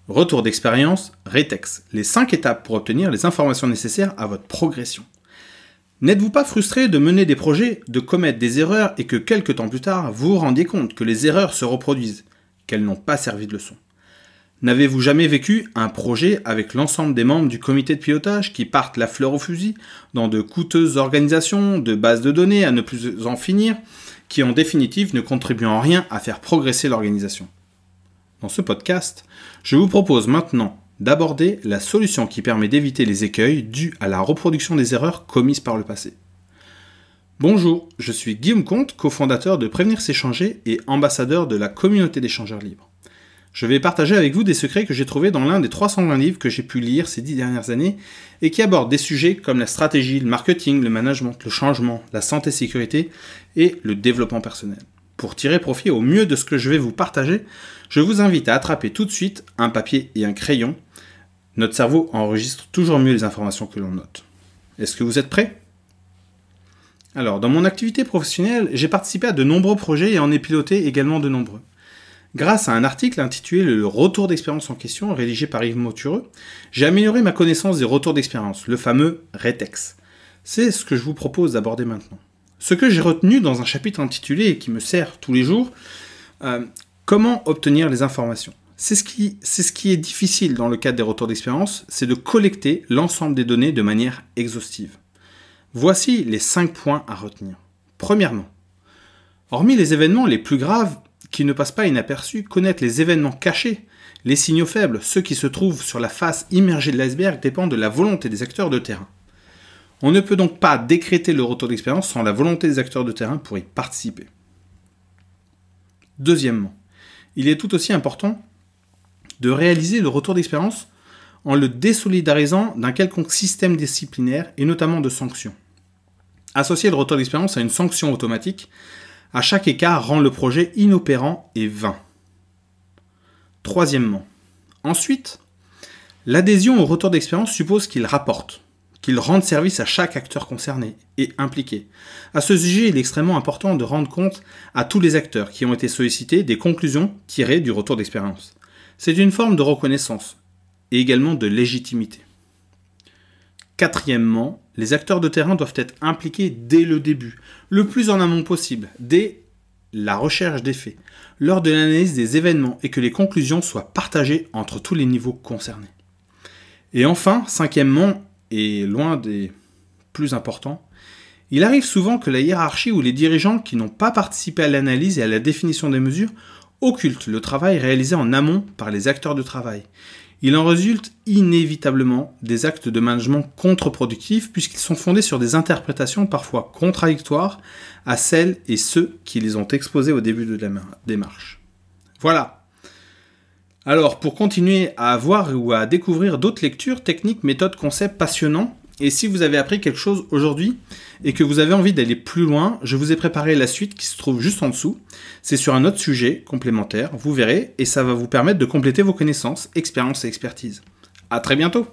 Retour d'expérience, Retex, les 5 étapes pour obtenir les informations nécessaires à votre progression. N'êtes-vous pas frustré de mener des projets, de commettre des erreurs et que quelques temps plus tard, vous vous rendiez compte que les erreurs se reproduisent, qu'elles n'ont pas servi de leçon? N'avez-vous jamais vécu un projet avec l'ensemble des membres du comité de pilotage qui partent la fleur au fusil dans de coûteuses organisations, de bases de données à ne plus en finir, qui en définitive ne contribuent en rien à faire progresser l'organisation? Dans ce podcast, je vous propose maintenant d'aborder la solution qui permet d'éviter les écueils dus à la reproduction des erreurs commises par le passé. Bonjour, je suis Guillaume Comte, cofondateur de Prévenir s'échanger et ambassadeur de la communauté d'échangeurs libres. Je vais partager avec vous des secrets que j'ai trouvés dans l'un des 320 livres que j'ai pu lire ces 10 dernières années et qui abordent des sujets comme la stratégie, le marketing, le management, le changement, la santé-sécurité et le développement personnel. Pour tirer profit au mieux de ce que je vais vous partager, je vous invite à attraper tout de suite un papier et un crayon. Notre cerveau enregistre toujours mieux les informations que l'on note. Est-ce que vous êtes prêts ? Alors, dans mon activité professionnelle, j'ai participé à de nombreux projets et en ai piloté également de nombreux. Grâce à un article intitulé « Le retour d'expérience en question » rédigé par Yves Mautureux, j'ai amélioré ma connaissance des retours d'expérience, le fameux Retex. C'est ce que je vous propose d'aborder maintenant. Ce que j'ai retenu dans un chapitre intitulé et qui me sert tous les jours, comment obtenir les informations. C'est ce qui est difficile dans le cadre des retours d'expérience, c'est de collecter l'ensemble des données de manière exhaustive. Voici les 5 points à retenir. Premièrement, hormis les événements les plus graves qui ne passent pas inaperçus, connaître les événements cachés, les signaux faibles, ceux qui se trouvent sur la face immergée de l'iceberg dépend de la volonté des acteurs de terrain. On ne peut donc pas décréter le retour d'expérience sans la volonté des acteurs de terrain pour y participer. Deuxièmement, il est tout aussi important de réaliser le retour d'expérience en le désolidarisant d'un quelconque système disciplinaire et notamment de sanctions. Associer le retour d'expérience à une sanction automatique à chaque écart rend le projet inopérant et vain. Troisièmement, ensuite, l'adhésion au retour d'expérience suppose qu'il rapporte, qu'il rende service à chaque acteur concerné et impliqué. À ce sujet, il est extrêmement important de rendre compte à tous les acteurs qui ont été sollicités des conclusions tirées du retour d'expérience. C'est une forme de reconnaissance et également de légitimité. Quatrièmement, les acteurs de terrain doivent être impliqués dès le début, le plus en amont possible, dès la recherche des faits, lors de l'analyse des événements et que les conclusions soient partagées entre tous les niveaux concernés. Et enfin, cinquièmement, et loin des plus importants, il arrive souvent que la hiérarchie ou les dirigeants qui n'ont pas participé à l'analyse et à la définition des mesures occultent le travail réalisé en amont par les acteurs de travail. Il en résulte inévitablement des actes de management contre-productifs puisqu'ils sont fondés sur des interprétations parfois contradictoires à celles et ceux qui les ont exposés au début de la démarche. Voilà. Alors, pour continuer à avoir ou à découvrir d'autres lectures, techniques, méthodes, concepts passionnants, et si vous avez appris quelque chose aujourd'hui et que vous avez envie d'aller plus loin, je vous ai préparé la suite qui se trouve juste en dessous. C'est sur un autre sujet complémentaire, vous verrez, et ça va vous permettre de compléter vos connaissances, expériences et expertise. À très bientôt!